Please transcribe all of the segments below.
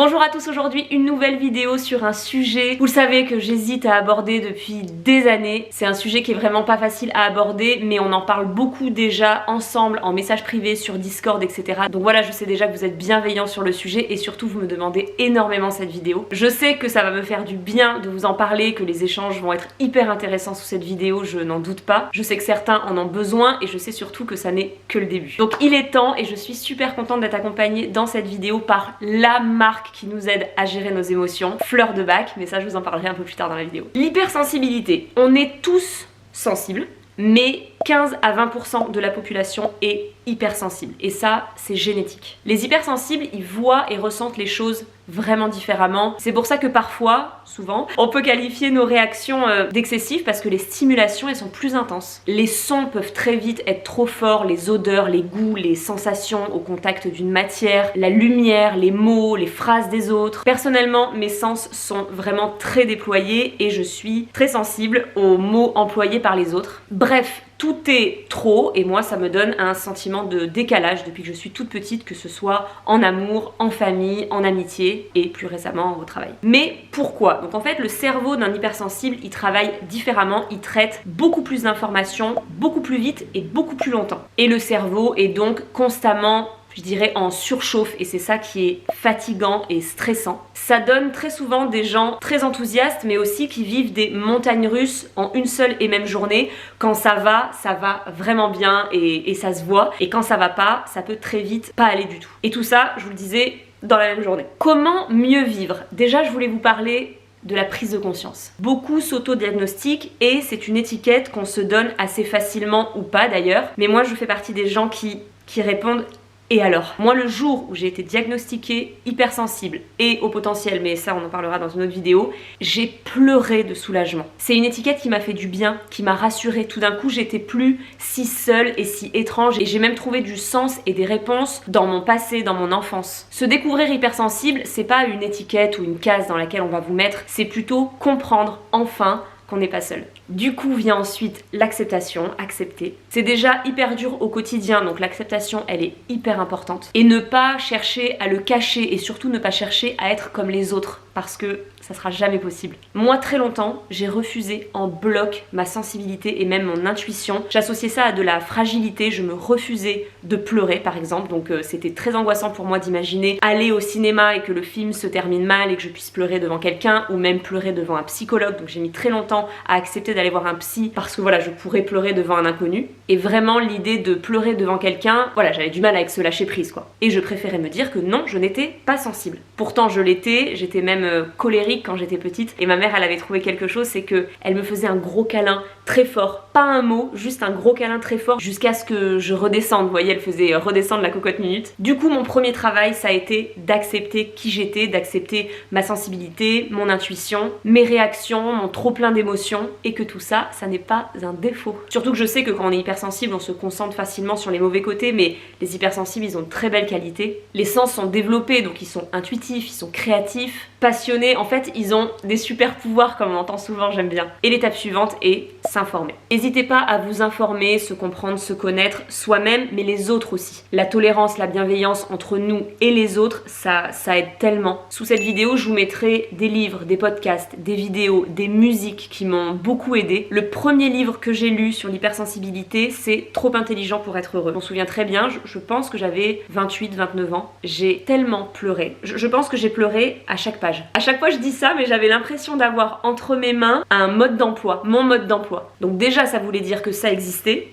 Bonjour à tous, aujourd'hui une nouvelle vidéo sur un sujet, vous le savez, que j'hésite à aborder depuis des années. C'est un sujet qui est vraiment pas facile à aborder, mais on en parle beaucoup déjà ensemble en message privé sur Discord, etc. Donc voilà, je sais déjà que vous êtes bienveillants sur le sujet et surtout vous me demandez énormément cette vidéo. Je sais que ça va me faire du bien de vous en parler, que les échanges vont être hyper intéressants sous cette vidéo, je n'en doute pas. Je sais que certains en ont besoin et je sais surtout que ça n'est que le début. Donc il est temps et je suis super contente d'être accompagnée dans cette vidéo par la marque qui nous aide à gérer nos émotions, Fleur de Bac, mais ça je vous en parlerai un peu plus tard dans la vidéo. L'hypersensibilité, on est tous sensibles, mais 15 à 20% de la population est hypersensible et ça c'est génétique. Les hypersensibles, ils voient et ressentent les choses vraiment différemment. C'est pour ça que parfois, souvent, on peut qualifier nos réactions d'excessives parce que les stimulations elles sont plus intenses. Les sons peuvent très vite être trop forts, les odeurs, les goûts, les sensations au contact d'une matière, la lumière, les mots, les phrases des autres. Personnellement, mes sens sont vraiment très déployés et je suis très sensible aux mots employés par les autres. Bref, tout est trop et moi ça me donne un sentiment de décalage depuis que je suis toute petite, que ce soit en amour, en famille, en amitié et plus récemment au travail. Mais pourquoi? Donc en fait le cerveau d'un hypersensible il travaille différemment, il traite beaucoup plus d'informations, beaucoup plus vite et beaucoup plus longtemps. Et le cerveau est donc constamment, je dirais, en surchauffe et c'est ça qui est fatigant et stressant. Ça donne très souvent des gens très enthousiastes mais aussi qui vivent des montagnes russes en une seule et même journée. Quand ça va vraiment bien et ça se voit, et quand ça va pas, ça peut très vite pas aller du tout. Et tout ça, je vous le disais, dans la même journée. Comment mieux vivre? Déjà, je voulais vous parler de la prise de conscience. Beaucoup s'auto-diagnostiquent et c'est une étiquette qu'on se donne assez facilement ou pas d'ailleurs, mais moi je fais partie des gens qui répondent: et alors? Moi, le jour où j'ai été diagnostiquée hypersensible et au potentiel, mais ça on en parlera dans une autre vidéo, j'ai pleuré de soulagement. C'est une étiquette qui m'a fait du bien, qui m'a rassurée. Tout d'un coup, j'étais plus si seule et si étrange et j'ai même trouvé du sens et des réponses dans mon passé, dans mon enfance. Se découvrir hypersensible, c'est pas une étiquette ou une case dans laquelle on va vous mettre, c'est plutôt comprendre enfin qu'on n'est pas seul. Du coup vient ensuite l'acceptation, accepter. C'est déjà hyper dur au quotidien, donc l'acceptation elle est hyper importante. Et ne pas chercher à le cacher et surtout ne pas chercher à être comme les autres parce que ça sera jamais possible. Moi très longtemps, j'ai refusé en bloc ma sensibilité et même mon intuition. J'associais ça à de la fragilité, je me refusais de pleurer par exemple, donc c'était très angoissant pour moi d'imaginer aller au cinéma et que le film se termine mal et que je puisse pleurer devant quelqu'un ou même pleurer devant un psychologue, donc j'ai mis très longtemps à accepter d'aller voir un psy parce que voilà, je pourrais pleurer devant un inconnu. Et vraiment l'idée de pleurer devant quelqu'un, voilà, j'avais du mal avec ce lâcher prise quoi. Et je préférais me dire que non, je n'étais pas sensible. Pourtant je l'étais, j'étais même colérique quand j'étais petite et ma mère elle avait trouvé quelque chose, c'est que elle me faisait un gros câlin très fort, pas un mot, juste un gros câlin très fort jusqu'à ce que je redescende. Vous voyez, elle faisait redescendre la cocotte minute. Du coup mon premier travail ça a été d'accepter qui j'étais, d'accepter ma sensibilité, mon intuition, mes réactions, mon trop plein d'émotions et que tout ça, ça n'est pas un défaut. Surtout que je sais que quand on est hypersensible, on se concentre facilement sur les mauvais côtés, mais les hypersensibles, ils ont de très belles qualités. Les sens sont développés, donc ils sont intuitifs, ils sont créatifs, passionnés. En fait, ils ont des super pouvoirs, comme on entend souvent, j'aime bien. Et l'étape suivante est s'informer. N'hésitez pas à vous informer, se comprendre, se connaître soi-même, mais les autres aussi. La tolérance, la bienveillance entre nous et les autres, ça aide tellement. Sous cette vidéo, je vous mettrai des livres, des podcasts, des vidéos, des musiques qui m'ont beaucoup aidé. Le premier livre que j'ai lu sur l'hypersensibilité, c'est Trop intelligent pour être heureux. Je m'en souviens très bien, je pense que j'avais 28-29 ans. J'ai tellement pleuré. Je pense que j'ai pleuré à chaque page. À chaque fois je dis ça, mais j'avais l'impression d'avoir entre mes mains un mode d'emploi, mon mode d'emploi. Donc déjà ça voulait dire que ça existait.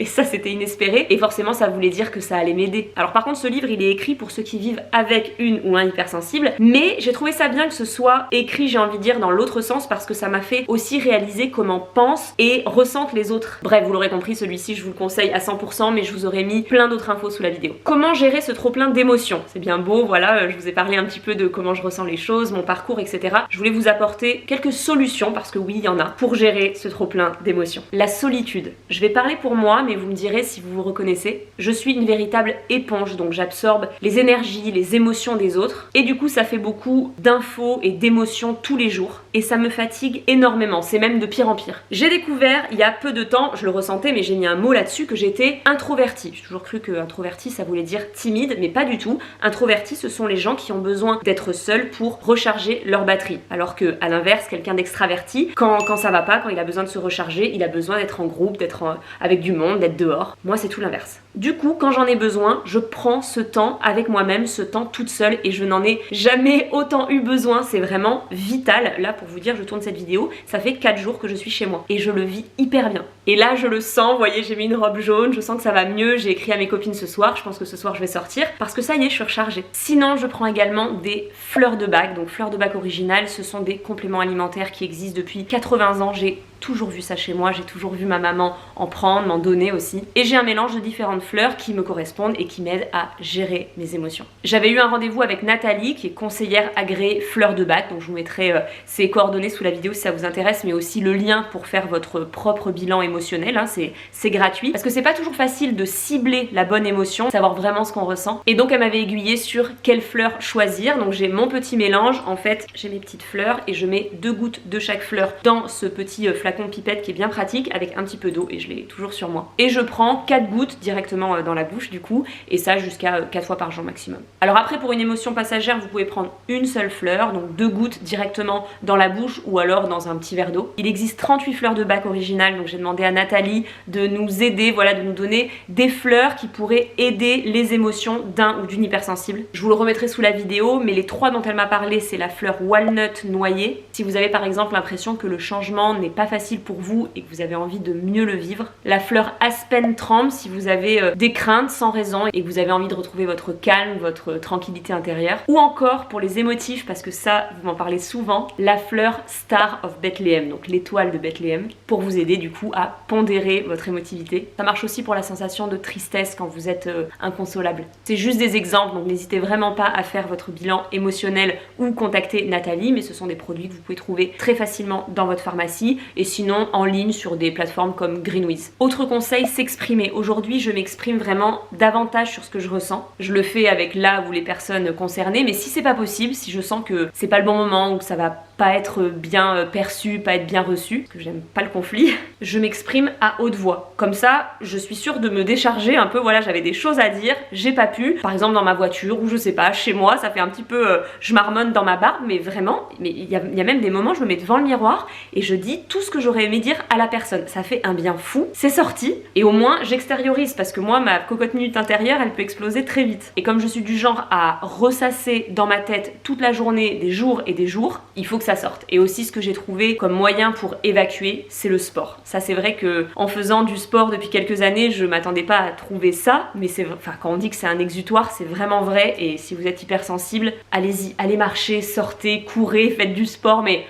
Et ça c'était inespéré et forcément ça voulait dire que ça allait m'aider. Alors par contre ce livre il est écrit pour ceux qui vivent avec une ou un hypersensible, mais j'ai trouvé ça bien que ce soit écrit, j'ai envie de dire, dans l'autre sens parce que ça m'a fait aussi réaliser comment pensent et ressentent les autres. Bref, vous l'aurez compris, celui-ci je vous le conseille à 100%, mais je vous aurais mis plein d'autres infos sous la vidéo. Comment gérer ce trop plein d'émotions? C'est bien beau, voilà, je vous ai parlé un petit peu de comment je ressens les choses, mon parcours, etc. Je voulais vous apporter quelques solutions, parce que oui il y en a, pour gérer ce trop plein d'émotions. La solitude. Je vais parler pour moi, mais vous me direz si vous vous reconnaissez. Je suis une véritable éponge, donc j'absorbe les énergies, les émotions des autres. Et du coup, ça fait beaucoup d'infos et d'émotions tous les jours. Et ça me fatigue énormément, c'est même de pire en pire. J'ai découvert il y a peu de temps, je le ressentais, mais j'ai mis un mot là-dessus, que j'étais introvertie. J'ai toujours cru que introvertie, ça voulait dire timide, mais pas du tout. Introvertie, ce sont les gens qui ont besoin d'être seuls pour recharger leur batterie. Alors que, à l'inverse, quelqu'un d'extraverti, quand ça va pas, quand il a besoin de se recharger, il a besoin d'être en groupe, d'être avec du monde, d'être dehors. Moi, c'est tout l'inverse. Du coup, quand j'en ai besoin, je prends ce temps avec moi-même, ce temps toute seule, et je n'en ai jamais autant eu besoin. C'est vraiment vital. Là, pour vous dire, je tourne cette vidéo, ça fait 4 jours que je suis chez moi et je le vis hyper bien. Et là, je le sens, vous voyez, j'ai mis une robe jaune, je sens que ça va mieux. J'ai écrit à mes copines ce soir, je pense que ce soir je vais sortir parce que ça y est, je suis rechargée. Sinon, je prends également des fleurs de bac. Donc fleurs de bac originales, ce sont des compléments alimentaires qui existent depuis 80 ans. J'ai toujours vu ça chez moi, j'ai toujours vu ma maman en prendre, m'en donner aussi. Et j'ai un mélange de différentes fleurs qui me correspondent et qui m'aident à gérer mes émotions. J'avais eu un rendez-vous avec Nathalie, qui est conseillère agréée fleurs de bac, donc je vous mettrai ses coordonnées sous la vidéo si ça vous intéresse, mais aussi le lien pour faire votre propre bilan émotionnel, hein, c'est gratuit. Parce que c'est pas toujours facile de cibler la bonne émotion, savoir vraiment ce qu'on ressent. Et donc elle m'avait aiguillée sur quelle fleur choisir. Donc j'ai mon petit mélange, en fait j'ai mes petites fleurs et je mets 2 gouttes de chaque fleur dans ce petit flacon pipette qui est bien pratique avec un petit peu d'eau et je l'ai toujours sur moi. Et je prends 4 gouttes directement dans la bouche du coup et ça jusqu'à 4 fois par jour maximum. Alors après pour une émotion passagère vous pouvez prendre une seule fleur, donc 2 gouttes directement dans la bouche ou alors dans un petit verre d'eau. Il existe 38 fleurs de bac originales, donc j'ai demandé à Nathalie de nous aider, voilà, de nous donner des fleurs qui pourraient aider les émotions d'un ou d'une hypersensible. Je vous le remettrai sous la vidéo, mais les 3 dont elle m'a parlé, c'est la fleur walnut noyée. Si vous avez par exemple l'impression que le changement n'est pas facile pour vous et que vous avez envie de mieux le vivre. La fleur aspen tremble si vous avez des craintes sans raison et que vous avez envie de retrouver votre calme, votre tranquillité intérieure. Ou encore pour les émotifs, parce que ça vous m'en parlez souvent, la fleur Star of Bethlehem, donc l'étoile de Bethléem, pour vous aider du coup à pondérer votre émotivité. Ça marche aussi pour la sensation de tristesse quand vous êtes inconsolable. C'est juste des exemples, donc n'hésitez vraiment pas à faire votre bilan émotionnel ou contacter Nathalie, mais ce sont des produits que vous pouvez trouver très facilement dans votre pharmacie et sinon en ligne sur des plateformes comme Greenwiz. Autre conseil, s'exprimer. Aujourd'hui, je m'exprime vraiment davantage sur ce que je ressens. Je le fais avec là ou les personnes concernées, mais si c'est pas possible, si je sens que c'est pas le bon moment ou que ça va pas être bien perçu, pas être bien reçu, parce que j'aime pas le conflit, je m'exprime à haute voix. Comme ça, je suis sûre de me décharger un peu, voilà, j'avais des choses à dire, j'ai pas pu, par exemple dans ma voiture ou je sais pas, chez moi, ça fait un petit peu, je marmonne dans ma barbe, mais vraiment, mais il y a même des moments, je me mets devant le miroir et je dis tout ce que j'aurais aimé dire à la personne. Ça fait un bien fou, c'est sorti et au moins j'extériorise parce que moi, ma cocotte minute intérieure, elle peut exploser très vite. Et comme je suis du genre à ressasser dans ma tête toute la journée, des jours et des jours, il faut que ça sorte. Et aussi ce que j'ai trouvé comme moyen pour évacuer, c'est le sport. Ça c'est vrai que en faisant du sport depuis quelques années, je m'attendais pas à trouver ça, mais c'est, enfin quand on dit que c'est un exutoire, c'est vraiment vrai. Et si vous êtes hypersensible, allez-y, allez marcher, sortez, courez, faites du sport, mais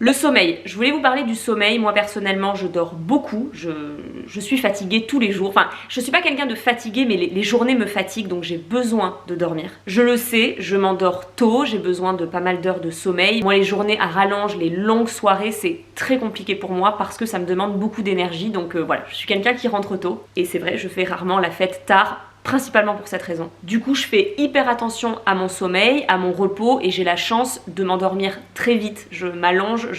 le sommeil, je voulais vous parler du sommeil. Moi personnellement je dors beaucoup, je suis fatiguée tous les jours. Enfin, je suis pas quelqu'un de fatigué, mais les journées me fatiguent, donc j'ai besoin de dormir. Je le sais, je m'endors tôt, j'ai besoin de pas mal d'heures de sommeil. Moi les journées à rallonge, les longues soirées, c'est très compliqué pour moi parce que ça me demande beaucoup d'énergie. Donc voilà, je suis quelqu'un qui rentre tôt. Et c'est vrai, je fais rarement la fête tard, principalement pour cette raison. Du coup, je fais hyper attention à mon sommeil, à mon repos et j'ai la chance de m'endormir très vite. Je m'allonge,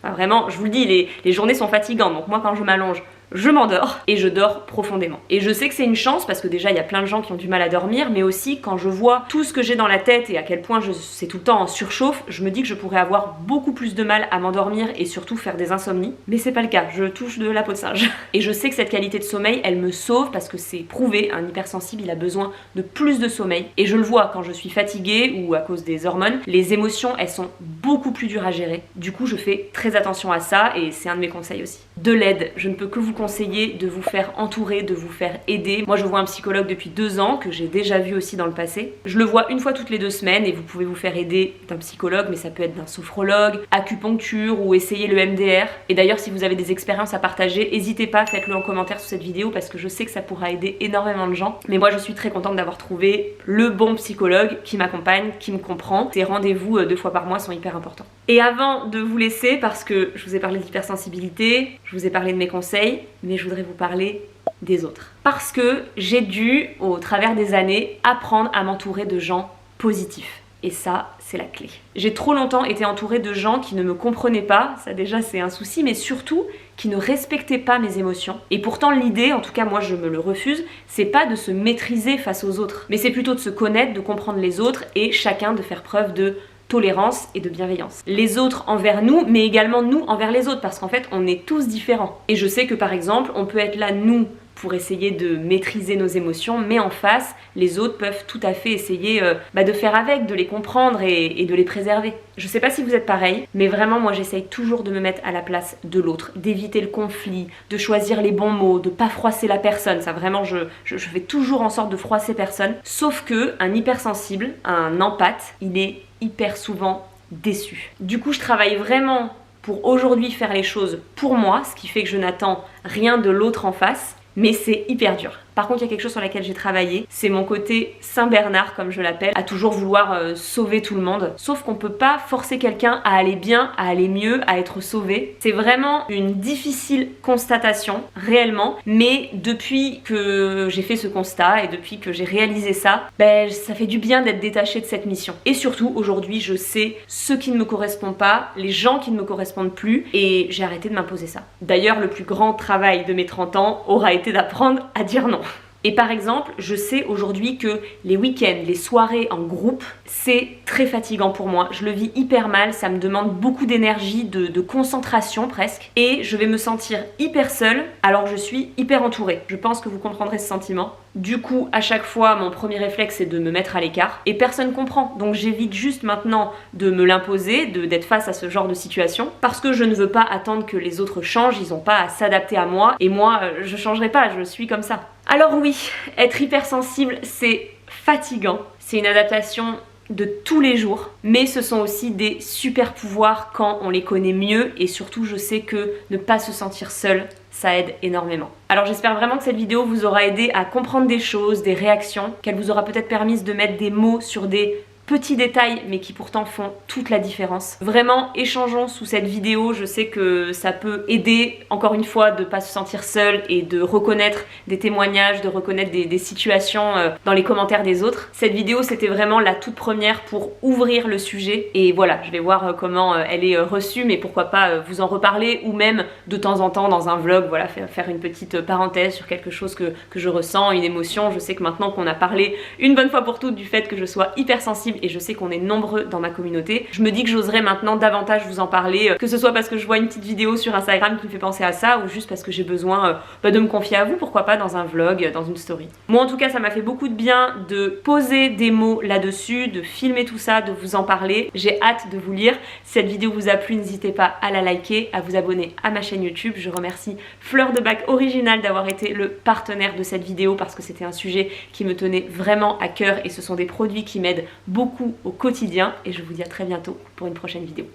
vraiment, je vous le dis, les journées sont fatigantes. Donc moi, quand je m'allonge, je m'endors et je dors profondément. Et je sais que c'est une chance parce que déjà il y a plein de gens qui ont du mal à dormir, mais aussi quand je vois tout ce que j'ai dans la tête et à quel point c'est tout le temps en surchauffe, je me dis que je pourrais avoir beaucoup plus de mal à m'endormir et surtout faire des insomnies. Mais c'est pas le cas, je touche de la peau de singe. Et je sais que cette qualité de sommeil, elle me sauve parce que c'est prouvé, un hypersensible il a besoin de plus de sommeil. Et je le vois quand je suis fatiguée ou à cause des hormones, les émotions elles sont beaucoup plus dures à gérer. Du coup je fais très attention à ça et c'est un de mes conseils aussi. De l'aide, je ne peux que vous conseiller de vous faire entourer, de vous faire aider. Moi je vois un psychologue depuis 2 ans que j'ai déjà vu aussi dans le passé. Je le vois une fois toutes les 2 semaines et vous pouvez vous faire aider d'un psychologue, mais ça peut être d'un sophrologue, acupuncture ou essayer le MDR. Et d'ailleurs si vous avez des expériences à partager, n'hésitez pas, faites-le en commentaire sous cette vidéo parce que je sais que ça pourra aider énormément de gens. Mais moi je suis très contente d'avoir trouvé le bon psychologue qui m'accompagne, qui me comprend. Ces rendez-vous 2 fois par mois sont hyper importants. Et avant de vous laisser, parce que je vous ai parlé d'hypersensibilité, je vous ai parlé de mes conseils, mais je voudrais vous parler des autres. Parce que j'ai dû, au travers des années, apprendre à m'entourer de gens positifs. Et ça, c'est la clé. J'ai trop longtemps été entourée de gens qui ne me comprenaient pas, ça déjà c'est un souci, mais surtout qui ne respectaient pas mes émotions. Et pourtant l'idée, en tout cas moi je me le refuse, c'est pas de se maîtriser face aux autres, mais c'est plutôt de se connaître, de comprendre les autres et chacun de faire preuve de tolérance et de bienveillance. Les autres envers nous, mais également nous envers les autres, parce qu'en fait on est tous différents. Et je sais que par exemple, on peut être là nous pour essayer de maîtriser nos émotions, mais en face, les autres peuvent tout à fait essayer de faire avec, de les comprendre et de les préserver. Je sais pas si vous êtes pareil, mais vraiment moi j'essaye toujours de me mettre à la place de l'autre, d'éviter le conflit, de choisir les bons mots, de pas froisser la personne. Ça vraiment, je fais toujours en sorte de froisser personne. Sauf que un hypersensible, un empathe, il est hyper souvent déçu. Du coup, je travaille vraiment pour aujourd'hui faire les choses pour moi, ce qui fait que je n'attends rien de l'autre en face. Mais c'est hyper dur. Par contre, il y a quelque chose sur laquelle j'ai travaillé, c'est mon côté Saint-Bernard, comme je l'appelle, à toujours vouloir sauver tout le monde. Sauf qu'on peut pas forcer quelqu'un à aller bien, à aller mieux, à être sauvé. C'est vraiment une difficile constatation, réellement. Mais depuis que j'ai fait ce constat et depuis que j'ai réalisé ça, ça fait du bien d'être détachée de cette mission. Et surtout, aujourd'hui, je sais ce qui ne me correspond pas, les gens qui ne me correspondent plus, et j'ai arrêté de m'imposer ça. D'ailleurs, le plus grand travail de mes 30 ans aura été d'apprendre à dire non. Et par exemple, je sais aujourd'hui que les week-ends, les soirées en groupe, c'est très fatigant pour moi. Je le vis hyper mal, ça me demande beaucoup d'énergie, de concentration presque. Et je vais me sentir hyper seule alors que je suis hyper entourée. Je pense que vous comprendrez ce sentiment. Du coup, à chaque fois, mon premier réflexe, c'est de me mettre à l'écart. Et personne comprend. Donc j'évite juste maintenant de me l'imposer, d'être face à ce genre de situation. Parce que je ne veux pas attendre que les autres changent, ils n'ont pas à s'adapter à moi. Et moi, je changerai pas, je suis comme ça. Alors oui, être hypersensible, c'est fatigant. C'est une adaptation de tous les jours, mais ce sont aussi des super pouvoirs quand on les connaît mieux, et surtout je sais que ne pas se sentir seul, ça aide énormément. Alors j'espère vraiment que cette vidéo vous aura aidé à comprendre des choses, des réactions, qu'elle vous aura peut-être permis de mettre des mots sur des petits détails mais qui pourtant font toute la différence. Vraiment, échangeons sous cette vidéo, je sais que ça peut aider, encore une fois, de ne pas se sentir seul et de reconnaître des témoignages, de reconnaître des situations dans les commentaires des autres. Cette vidéo, c'était vraiment la toute première pour ouvrir le sujet, et voilà, je vais voir comment elle est reçue, mais pourquoi pas vous en reparler, ou même de temps en temps dans un vlog, voilà, faire une petite parenthèse sur quelque chose que je ressens, une émotion. Je sais que maintenant qu'on a parlé une bonne fois pour toutes du fait que je sois hypersensible, et je sais qu'on est nombreux dans ma communauté, je me dis que j'oserais maintenant davantage vous en parler, que ce soit parce que je vois une petite vidéo sur Instagram qui me fait penser à ça, ou juste parce que j'ai besoin de me confier à vous, pourquoi pas dans un vlog, dans une story. Moi en tout cas, ça m'a fait beaucoup de bien de poser des mots là-dessus, de filmer tout ça, de vous en parler. J'ai hâte de vous lire. Si cette vidéo vous a plu, n'hésitez pas à la liker, à vous abonner à ma chaîne YouTube. Je remercie Fleur de Bac Original d'avoir été le partenaire de cette vidéo, parce que c'était un sujet qui me tenait vraiment à cœur, et ce sont des produits qui m'aident beaucoup au quotidien, et je vous dis à très bientôt pour une prochaine vidéo.